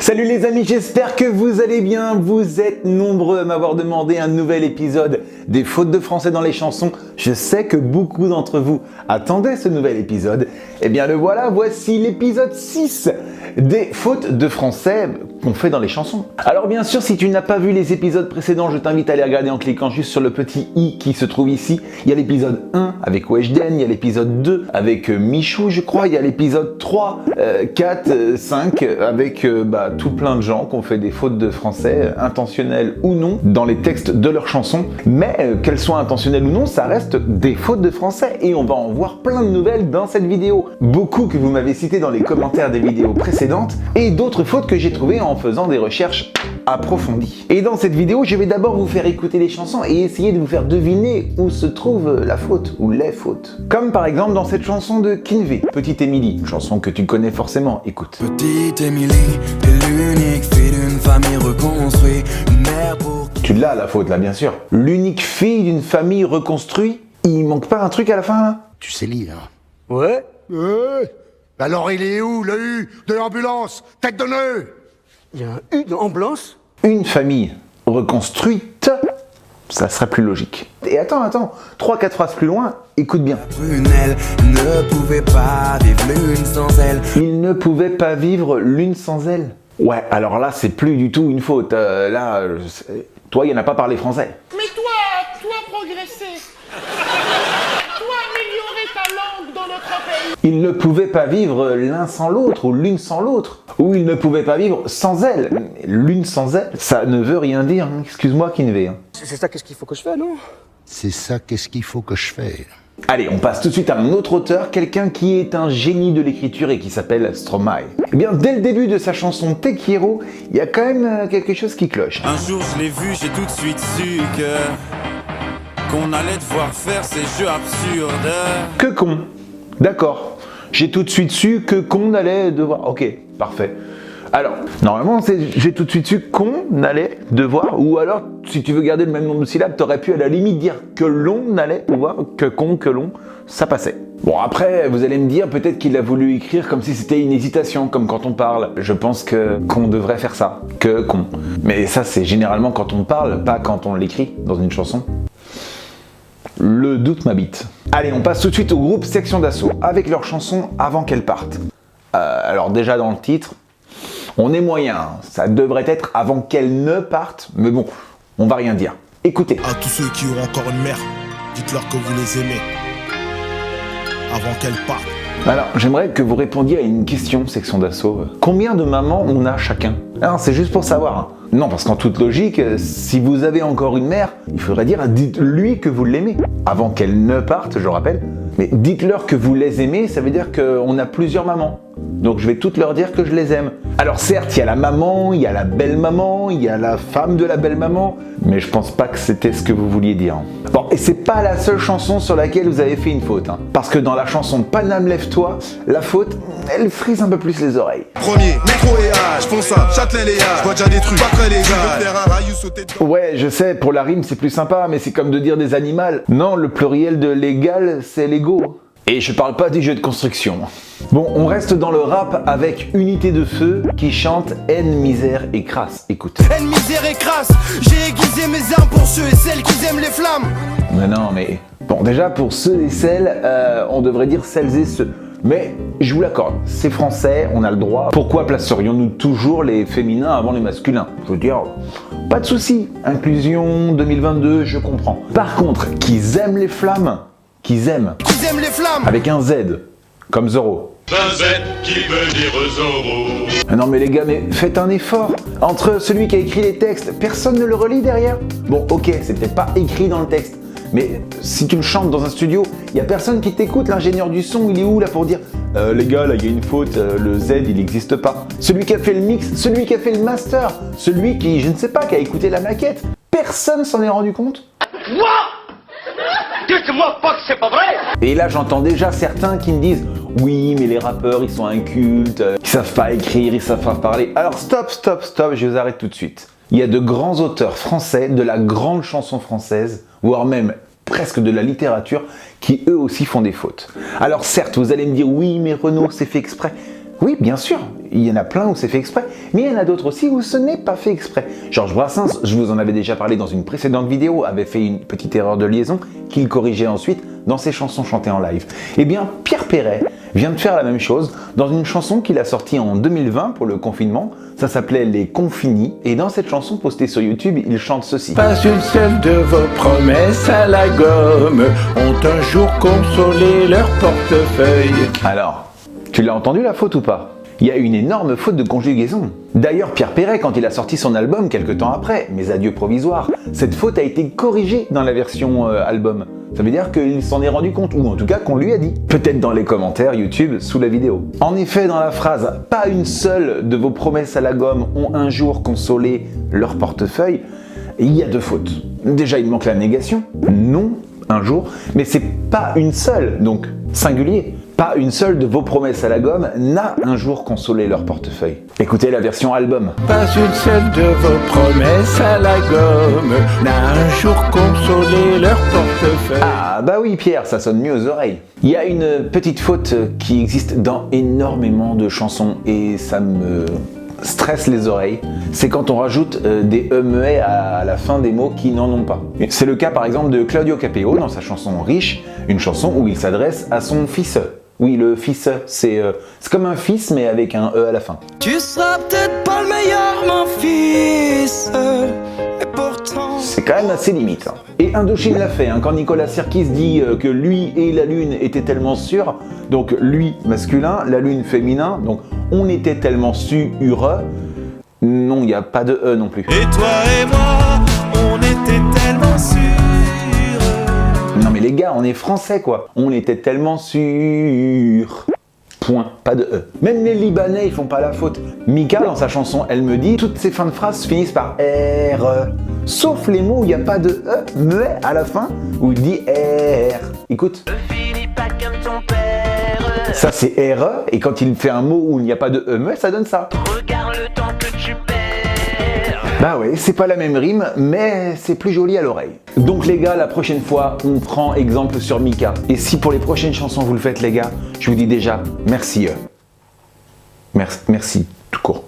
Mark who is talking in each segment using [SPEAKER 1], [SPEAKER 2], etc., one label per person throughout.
[SPEAKER 1] Salut les amis, j'espère que vous allez bien. Vous êtes nombreux à m'avoir demandé un nouvel épisode des fautes de français dans les chansons. Je sais que beaucoup d'entre vous attendaient ce nouvel épisode. Eh bien le voilà, voici l'épisode 6 des fautes de français qu'on fait dans les chansons. Alors bien sûr, si tu n'as pas vu les épisodes précédents, je t'invite à les regarder en cliquant juste sur le petit i qui se trouve ici. Il y a l'épisode 1 avec Weshden, il y a l'épisode 2 avec Michou, je crois, il y a l'épisode 3, 4, 5 avec tout plein de gens qui ont fait des fautes de français, intentionnelles ou non, dans les textes de leurs chansons. Mais qu'elles soient intentionnelles ou non, ça reste des fautes de français et on va en voir plein de nouvelles dans cette vidéo. Beaucoup que vous m'avez cité dans les commentaires des vidéos précédentes et d'autres fautes que j'ai trouvées en faisant des recherches approfondies. Et dans cette vidéo, je vais d'abord vous faire écouter les chansons et essayer de vous faire deviner où se trouve la faute ou les fautes. Comme par exemple dans cette chanson de Kinvey, Petite Émilie, une chanson que tu connais forcément, écoute.
[SPEAKER 2] Petite Émilie, t'es l'unique fille d'une famille reconstruite, une mère pour...
[SPEAKER 1] Tu l'as la faute là, bien sûr. L'unique fille d'une famille reconstruite, il manque pas un truc à la fin là?
[SPEAKER 3] Tu sais lire.
[SPEAKER 2] Ouais.
[SPEAKER 3] Alors il est où le U de l'ambulance? Tête de nœud.
[SPEAKER 2] Il y a un U dans ambulance.
[SPEAKER 1] Une famille reconstruite, ça serait plus logique. Et attends, 3-4 phrases plus loin, écoute bien.
[SPEAKER 2] Prunelle ne pouvait pas vivre l'une sans elle.
[SPEAKER 1] Il ne pouvait pas vivre l'une sans elle. Ouais, alors là, c'est plus du tout une faute. Toi, il n'y en a pas parlé français.
[SPEAKER 4] Mais toi progresser. Toi améliorer ta langue dans notre pays.
[SPEAKER 1] Il ne pouvait pas vivre l'un sans l'autre, ou l'une sans l'autre. Ou il ne pouvait pas vivre sans elle. L'une sans elle, ça ne veut rien dire. Hein. Excuse-moi, Kinvey. Hein.
[SPEAKER 2] C'est ça, qu'est-ce qu'il faut que je fasse, non?
[SPEAKER 3] C'est ça, qu'est-ce qu'il faut que je fasse?
[SPEAKER 1] Allez, on passe tout de suite à un autre auteur, quelqu'un qui est un génie de l'écriture et qui s'appelle Stromae. Eh bien, dès le début de sa chanson Te Quiero, il y a quand même quelque chose qui cloche.
[SPEAKER 5] Un jour je l'ai vu, j'ai tout de suite su qu'on allait devoir faire ces jeux absurdes.
[SPEAKER 1] Que con. D'accord. J'ai tout de suite su que qu'on allait devoir... Ok, parfait. Alors, normalement, c'est j'ai tout de suite su qu'on allait devoir, ou alors, si tu veux garder le même nombre de syllabes, t'aurais pu à la limite dire que l'on allait pouvoir, que qu'on, que l'on, ça passait. Bon, après, vous allez me dire, peut-être qu'il a voulu écrire comme si c'était une hésitation, comme quand on parle. Je pense que qu'on devrait faire ça, que qu'on. Mais ça, c'est généralement quand on parle, pas quand on l'écrit dans une chanson. Le doute m'habite. Allez, on passe tout de suite au groupe Section d'Assaut, avec leur chanson Avant qu'elle parte. Alors déjà dans le titre, on est moyen, ça devrait être avant qu'elle ne parte, mais bon, on va rien dire. Écoutez.
[SPEAKER 6] À tous ceux qui ont encore une mère, dites-leur que vous les aimez. Avant qu'elle parte.
[SPEAKER 1] Alors, j'aimerais que vous répondiez à une question, Section d'Assaut. Combien de mamans on a chacun? Alors, c'est juste pour savoir. Hein. Non, parce qu'en toute logique, si vous avez encore une mère, il faudrait dire, dites-lui que vous l'aimez. Avant qu'elle ne parte, je rappelle. Mais dites-leur que vous les aimez, ça veut dire qu'on a plusieurs mamans. Donc je vais toutes leur dire que je les aime. Alors certes, il y a la maman, il y a la belle-maman, il y a la femme de la belle-maman, mais je pense pas que c'était ce que vous vouliez dire. Bon, et c'est pas la seule chanson sur laquelle vous avez fait une faute. Hein. Parce que dans la chanson Paname lève-toi, la faute, elle frise un peu plus les oreilles.
[SPEAKER 6] Premier, métro et H, Fonsa, Châtelet-Léa, je vois déjà des trucs pas très légaux.
[SPEAKER 1] Ouais, je sais, pour la rime c'est plus sympa, mais c'est comme de dire des animaux. Non, le pluriel de légal, c'est l'ego. Et je parle pas des jeux de construction. Bon, on reste dans le rap avec Unité de Feu qui chante Haine, misère et crasse. Écoute.
[SPEAKER 2] Haine, misère et crasse, j'ai aiguisé mes armes pour ceux et celles qui aiment les flammes.
[SPEAKER 1] Mais non, mais... Bon, déjà pour ceux et celles, on devrait dire celles et ceux. Mais je vous l'accorde, c'est français, on a le droit. Pourquoi placerions-nous toujours les féminins avant les masculins? Je veux dire, pas de souci. Inclusion 2022, je comprends. Par contre, qu'ils aiment les flammes, qu'ils aiment
[SPEAKER 2] les flammes
[SPEAKER 1] avec un Z, comme Zorro.
[SPEAKER 7] Un Z qui veut dire Zorro.
[SPEAKER 1] Non mais les gars, mais faites un effort. Entre celui qui a écrit les textes, personne ne le relit derrière. Bon, ok, c'est peut-être pas écrit dans le texte. Mais si tu le chantes dans un studio, il y a personne qui t'écoute, l'ingénieur du son, il est où là pour dire les gars, là il y a une faute, le Z il n'existe pas. Celui qui a fait le mix, celui qui a fait le master, celui qui, je ne sais pas, qui a écouté la maquette, personne s'en est rendu compte.
[SPEAKER 4] Quoi? Dites-moi pas que c'est pas vrai.
[SPEAKER 1] Et là j'entends déjà certains qui me disent oui mais les rappeurs ils sont incultes, ils savent pas écrire, ils savent pas parler. Alors stop, je vous arrête tout de suite. Il y a de grands auteurs français, de la grande chanson française, voire même presque de la littérature, qui eux aussi font des fautes. Alors certes, vous allez me dire, oui, mais Renaud, c'est fait exprès. Oui, bien sûr, il y en a plein où c'est fait exprès, mais il y en a d'autres aussi où ce n'est pas fait exprès. Georges Brassens, je vous en avais déjà parlé dans une précédente vidéo, avait fait une petite erreur de liaison qu'il corrigeait ensuite dans ses chansons chantées en live. Eh bien, Pierre Perret vient de faire la même chose dans une chanson qu'il a sortie en 2020 pour le confinement. Ça s'appelait Les Confinis. Et dans cette chanson postée sur YouTube, il chante ceci.
[SPEAKER 8] Pas une seule de vos promesses à la gomme ont un jour consolé leur portefeuille.
[SPEAKER 1] Alors, tu l'as entendu la faute ou pas? Il y a une énorme faute de conjugaison. D'ailleurs, Pierre Perret, quand il a sorti son album quelques temps après, Mes adieux provisoires, cette faute a été corrigée dans la version album. Ça veut dire qu'il s'en est rendu compte, ou en tout cas qu'on lui a dit. Peut-être dans les commentaires YouTube sous la vidéo. En effet, dans la phrase « Pas une seule de vos promesses à la gomme ont un jour consolé leur portefeuille », il y a deux fautes. Déjà, il manque la négation, non, un jour, mais c'est pas une seule, donc singulier. Pas une seule de vos promesses à la gomme n'a un jour consolé leur portefeuille. Écoutez la version album.
[SPEAKER 8] Pas une seule de vos promesses à la gomme n'a un jour consolé leur portefeuille.
[SPEAKER 1] Ah bah oui Pierre, ça sonne mieux aux oreilles. Il y a une petite faute qui existe dans énormément de chansons et ça me stresse les oreilles, c'est quand on rajoute des muets à la fin des mots qui n'en ont pas. C'est le cas par exemple de Claudio Capéo dans sa chanson Riche, une chanson où il s'adresse à son fils. Oui, le fils, c'est comme un fils mais avec un E à la fin.
[SPEAKER 2] Tu seras peut-être pas le meilleur, mon fils, mais pourtant...
[SPEAKER 1] C'est quand même assez limite. Hein. Et Indochine l'a fait, hein, quand Nicolas Sirkis dit que lui et la lune étaient tellement sûrs, donc lui masculin, la lune féminin, donc on était tellement sûrs, non, il n'y a pas de E non plus.
[SPEAKER 5] Et toi et moi, on était tellement sûrs.
[SPEAKER 1] Non mais les gars, on est français quoi. On était tellement sûrs. Point, pas de E. Même les Libanais, ils font pas la faute. Mika, dans sa chanson Elle me dit, toutes ses fins de phrases finissent par R. Sauf les mots où il n'y a pas de E, mais à la fin, où il dit R. Écoute. Ça c'est RE, et quand il fait un mot où il n'y a pas de E, mais ça donne ça.
[SPEAKER 9] Regarde le temps que tu perds.
[SPEAKER 1] Bah ouais, c'est pas la même rime, mais c'est plus joli à l'oreille. Donc les gars, la prochaine fois, on prend exemple sur Mika. Et si pour les prochaines chansons vous le faites les gars, je vous dis déjà merci. Merci, tout court.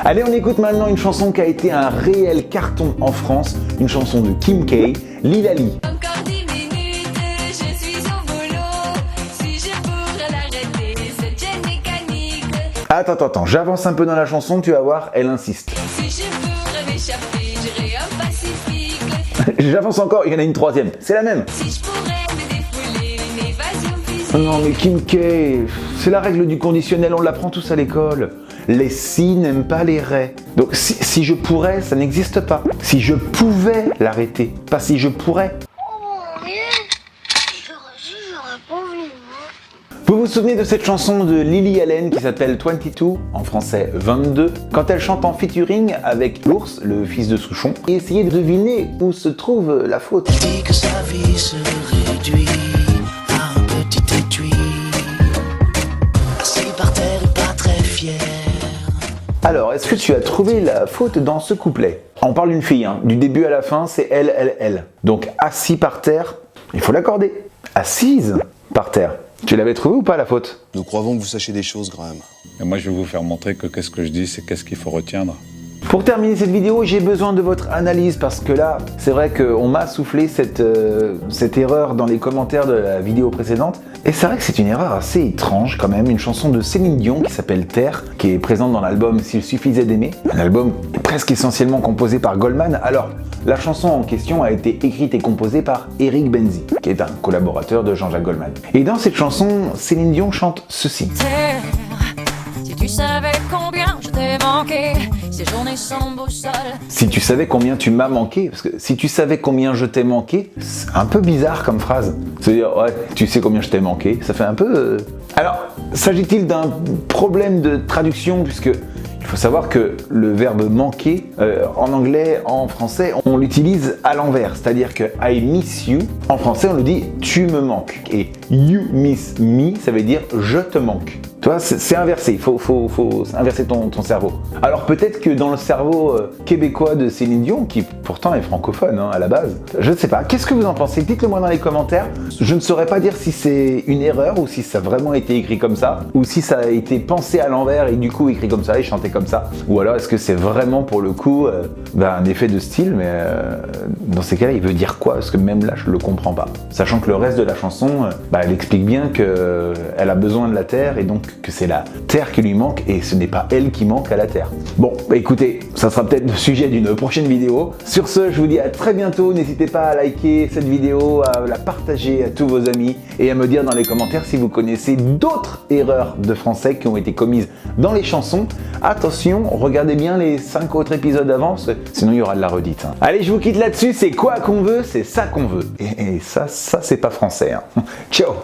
[SPEAKER 1] Allez, on écoute maintenant une chanson qui a été un réel carton en France, une chanson de Kim K, Lilali.
[SPEAKER 10] Encore 10 minutes, je suis au boulot. Si je pourrais l'arrêter, cette chaîne mécanique.
[SPEAKER 1] Attends, j'avance un peu dans la chanson, tu vas voir, elle insiste.
[SPEAKER 10] Si je pourrais m'échapper, j'irais au Pacifique.
[SPEAKER 1] J'avance encore, il y en a une troisième, c'est la même.
[SPEAKER 10] Si je pourrais me défouler, une évasion physique.
[SPEAKER 1] Non mais Kim K, c'est la règle du conditionnel, on l'apprend tous à l'école. Les si n'aiment pas les ré. Donc si je pourrais, ça n'existe pas. Si je pouvais l'arrêter, pas si je pourrais. Vous vous souvenez de cette chanson de Lily Allen qui s'appelle 22, en français 22, quand elle chante en featuring avec Ours, le fils de Souchon, et essayez de deviner où se trouve la faute.
[SPEAKER 2] Dit que sa vie se réduit à un petit étui, assis par terre et pas très fier.
[SPEAKER 1] Alors, est-ce que tu as trouvé la faute dans ce couplet? On parle d'une fille, hein. Du début à la fin, c'est elle. Donc, assis par terre, il faut l'accorder. Assise par terre. Tu l'avais trouvé ou pas la faute?
[SPEAKER 11] Nous croyons que vous sachiez des choses, Graham.
[SPEAKER 12] Et moi, je vais vous faire montrer que qu'est-ce que je dis, c'est qu'est-ce qu'il faut retenir.
[SPEAKER 1] Pour terminer cette vidéo, j'ai besoin de votre analyse parce que là, c'est vrai qu'on m'a soufflé cette erreur dans les commentaires de la vidéo précédente. Et c'est vrai que c'est une erreur assez étrange quand même, une chanson de Céline Dion qui s'appelle Terre, qui est présente dans l'album S'il suffisait d'aimer, un album presque essentiellement composé par Goldman. Alors, la chanson en question a été écrite et composée par Eric Benzi, qui est un collaborateur de Jean-Jacques Goldman. Et dans cette chanson, Céline Dion chante ceci.
[SPEAKER 10] Terre, si tu savais combien je t'ai manqué, ces journées sans boussole.
[SPEAKER 1] Si tu savais combien tu m'as manqué, parce que si tu savais combien je t'ai manqué, c'est un peu bizarre comme phrase. C'est-à-dire, ouais, tu sais combien je t'ai manqué, ça fait un peu... Alors, s'agit-il d'un problème de traduction, puisque il faut savoir que le verbe manquer, en anglais, en français, on l'utilise à l'envers, c'est-à-dire que I miss you, en français on le dit tu me manques, et you miss me, ça veut dire je te manque. Tu vois, c'est inversé, il faut inverser ton cerveau. Alors peut-être que dans le cerveau québécois de Céline Dion, qui pourtant est francophone à la base, je ne sais pas, qu'est-ce que vous en pensez? Dites-le moi dans les commentaires. Je ne saurais pas dire si c'est une erreur ou si ça a vraiment été écrit comme ça, ou si ça a été pensé à l'envers et du coup écrit comme ça et chanté comme ça, ou alors est-ce que c'est vraiment pour le coup un effet de style, mais dans ces cas-là il veut dire quoi? Parce que même là je le comprends pas. Sachant que le reste de la chanson, elle explique bien qu'elle a besoin de la terre et donc que c'est la terre qui lui manque et ce n'est pas elle qui manque à la terre. Bon, écoutez, ça sera peut-être le sujet d'une prochaine vidéo. Sur ce, je vous dis à très bientôt. N'hésitez pas à liker cette vidéo, à la partager à tous vos amis et à me dire dans les commentaires si vous connaissez d'autres erreurs de français qui ont été commises dans les chansons. Attention, regardez bien les 5 autres épisodes avant, sinon il y aura de la redite. Allez, je vous quitte là-dessus. C'est quoi qu'on veut, c'est ça qu'on veut. Et ça c'est pas français. Ciao.